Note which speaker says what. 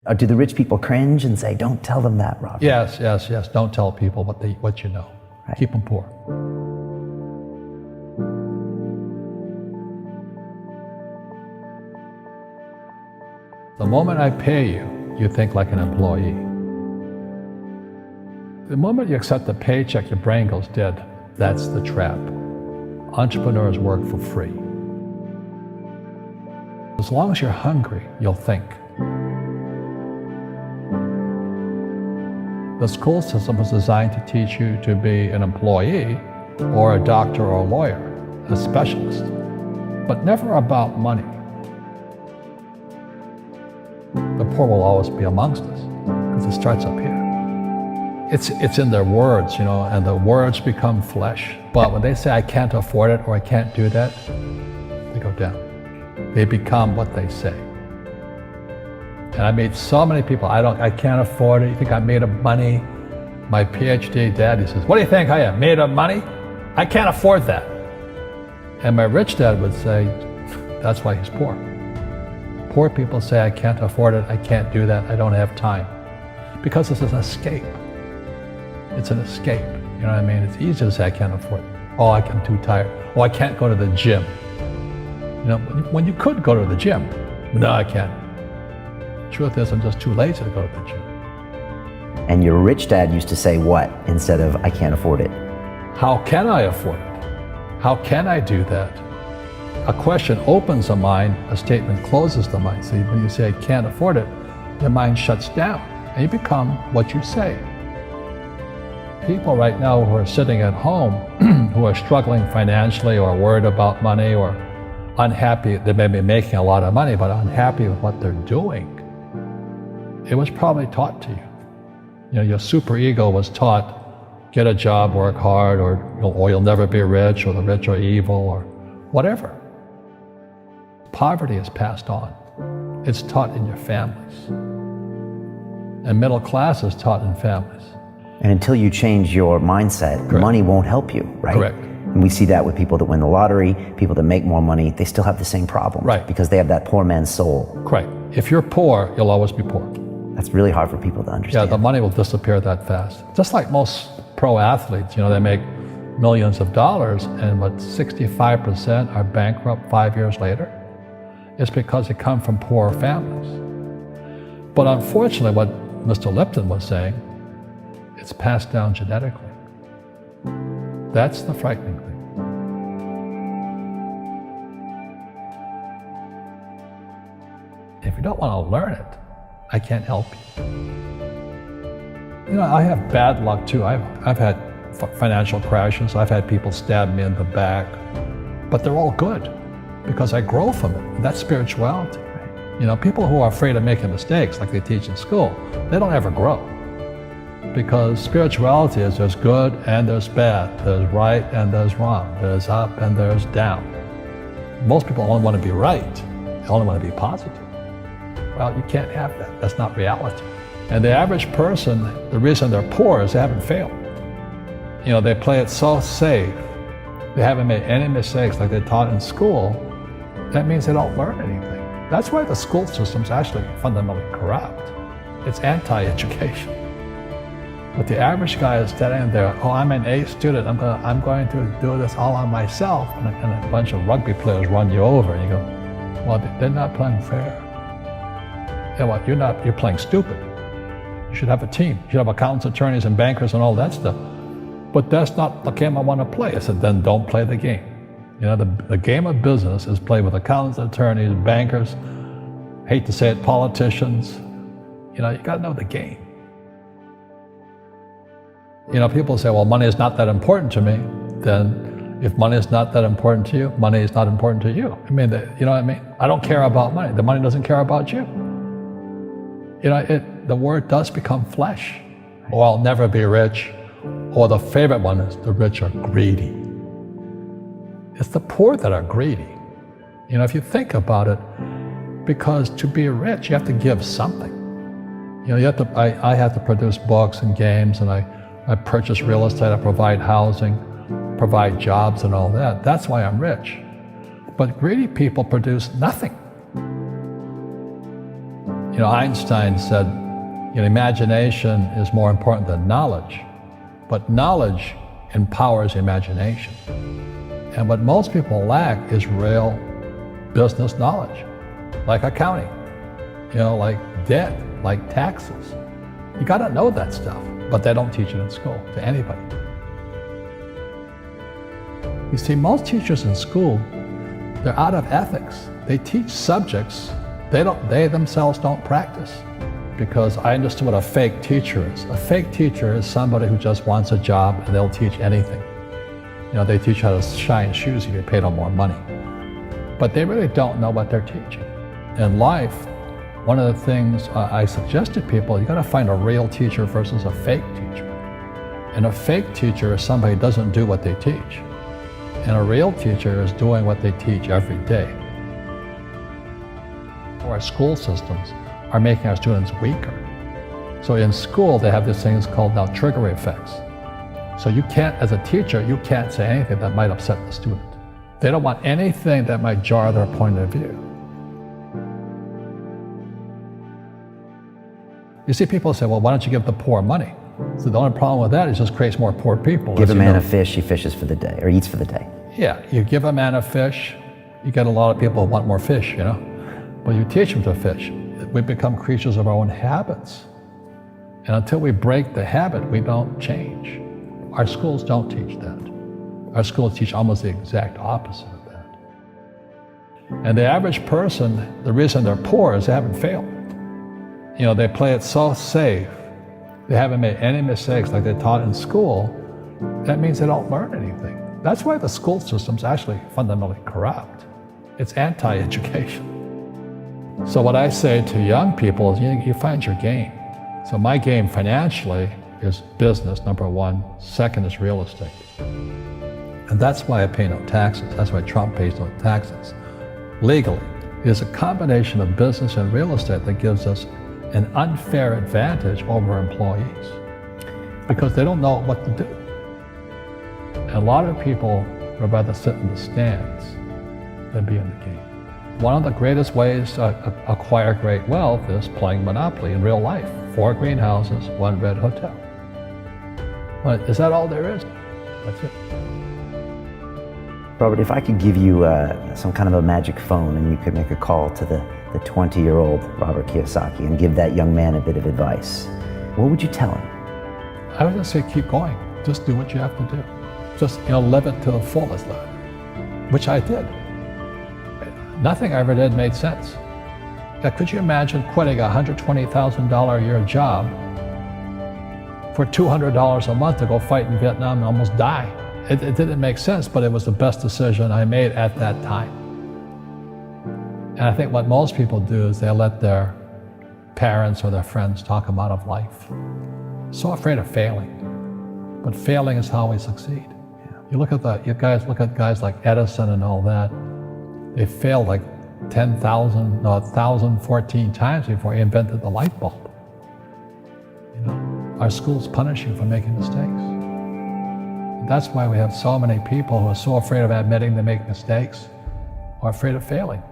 Speaker 1: Or do the rich people cringe and say, don't tell them that, Robert?
Speaker 2: Yes. Don't tell people what you know.
Speaker 1: Right.
Speaker 2: Keep them poor. The moment I pay you, you think like an employee. The moment you accept the paycheck, your brain goes dead. That's the trap. Entrepreneurs work for free. As long as you're hungry, you'll think. The school system was designed to teach you to be an employee or a doctor or a lawyer, a specialist, but never about money. The poor will always be amongst us because it starts up here. It's in their words, and the words become flesh. But when they say, I can't afford it or I can't do that, they go down. They become what they say. And I meet so many people, I can't afford it. You think I'm made of money? My PhD dad, he says, what do you think I am, made of money? I can't afford that. And my rich dad would say, that's why he's poor. Poor people say, I can't afford it, I can't do that, I don't have time. Because it's an escape. It's an escape, you know what I mean? It's easy to say, I can't afford it. Oh, I'm too tired. Oh, I can't go to the gym. When you could go to the gym. No, I can't. Truth is, I'm just too lazy to go to the gym.
Speaker 1: And your rich dad used to say what instead of, I can't afford it?
Speaker 2: How can I afford it? How can I do that? A question opens the mind, a statement closes the mind. So when you say, I can't afford it, your mind shuts down and you become what you say. People right now who are sitting at home, who are struggling financially or worried about money or unhappy, they may be making a lot of money, but unhappy with what they're doing. It was probably taught to you. Your superego was taught, get a job, work hard, or you'll never be rich, or the rich are evil, or whatever. Poverty is passed on. It's taught in your families. And middle class is taught in families.
Speaker 1: And until you change your mindset,
Speaker 2: Correct.
Speaker 1: Money won't help you, right?
Speaker 2: Correct.
Speaker 1: And we see that with people that win the lottery, people that make more money, they still have the same problem.
Speaker 2: Right.
Speaker 1: Because they have that poor man's soul.
Speaker 2: Right. If you're poor, you'll always be poor.
Speaker 1: That's really hard for people to understand.
Speaker 2: Yeah, the money will disappear that fast. Just like most pro athletes, they make millions of dollars, and 65% are bankrupt 5 years later. It's because they come from poor families. But unfortunately, what Mr. Lipton was saying, it's passed down genetically. That's the frightening thing. If you don't want to learn it, I can't help you. I have bad luck too. I've had financial crashes. I've had people stab me in the back, but they're all good because I grow from it. And that's spirituality. People who are afraid of making mistakes, like they teach in school, they don't ever grow. Because spirituality is there's good and there's bad, there's right and there's wrong, there's up and there's down. Most people only want to be right, they only want to be positive. Well, you can't have that, that's not reality. And the average person, the reason they're poor is they haven't failed. They play it so safe, they haven't made any mistakes like they taught in school. That means they don't learn anything. That's why the school system's actually fundamentally corrupt. It's anti-education. But the average guy is standing there, oh, I'm an A student, I'm going to do this all on myself. And a bunch of rugby players run you over, and you go, well, they're not playing fair. Yeah, well, you're playing stupid. You should have a team. You should have accountants, attorneys, and bankers and all that stuff. But that's not the game I want to play. I said, then don't play the game. The game of business is played with accountants, attorneys, bankers, hate to say it, politicians. You got to know the game. People say, well, money is not that important to me. Then if money is not that important to you, money is not important to you. You know what I mean? I don't care about money. The money doesn't care about you. The word does become flesh. Oh, I'll never be rich. Or the favorite one is the rich are greedy. It's the poor that are greedy. If you think about it, because to be rich, you have to give something. I have to produce books and games, and I purchase real estate, I provide housing, provide jobs and all that. That's why I'm rich. But greedy people produce nothing. You know, Einstein said, you know, imagination is more important than knowledge, but knowledge empowers imagination. And what most people lack is real business knowledge, like accounting, you know, like debt, like taxes. You gotta know that stuff, but they don't teach it in school to anybody. You see, most teachers in school, they're out of ethics. They teach subjects they themselves don't practice. Because I understood what a fake teacher is. A fake teacher is somebody who just wants a job and they'll teach anything. You know, they teach how to shine shoes if you pay them more money. But they really don't know what they're teaching. In life, one of the things I suggest to people, you gotta find a real teacher versus a fake teacher. And a fake teacher is somebody who doesn't do what they teach. And a real teacher is doing what they teach every day. Our school systems are making our students weaker. So in school, they have these things called now trigger effects. So you can't, as a teacher, you can't say anything that might upset the student. They don't want anything that might jar their point of view. You see people say, well, why don't you give the poor money? So the only problem with that is it just creates more poor people.
Speaker 1: Give a man a fish, he fishes for the day, or eats for the day.
Speaker 2: Yeah, you give a man a fish, you get a lot of people who want more fish, you know? But you teach them to fish. We become creatures of our own habits. And until we break the habit, we don't change. Our schools don't teach that. Our schools teach almost the exact opposite of that. And the average person, the reason they're poor is they haven't failed. You know, they play it so safe. They haven't made any mistakes like they taught in school. That means they don't learn anything. That's why the school system's actually fundamentally corrupt. It's anti-education. So what I say to young people is you find your game. So my game financially is business, number one. Second is real estate. And that's why I pay no taxes. That's why Trump pays no taxes. Legally, it is a combination of business and real estate that gives us an unfair advantage over employees because they don't know what to do. And a lot of people would rather sit in the stands than be in the game. One of the greatest ways to acquire great wealth is playing Monopoly in real life. 4 greenhouses, 1 red hotel. But is that all there is? That's it.
Speaker 1: Robert, if I could give you some kind of a magic phone and you could make a call to the 20-year-old Robert Kiyosaki and give that young man a bit of advice, what would you tell him?
Speaker 2: I would just say keep going. Just do what you have to do. Just, you know, live it to the fullest, which I did. Nothing I ever did made sense. Now, could you imagine quitting a $120,000 a year job for $200 a month to go fight in Vietnam and almost die? It didn't make sense, but it was the best decision I made at that time. And I think what most people do is they let their parents or their friends talk them out of life. So afraid of failing. But failing is how we succeed. You look at guys like Edison and all that. They failed like 1,014 times before he invented the light bulb. You know, our schools punish you for making mistakes. And that's why we have so many people who are so afraid of admitting they make mistakes or afraid of failing.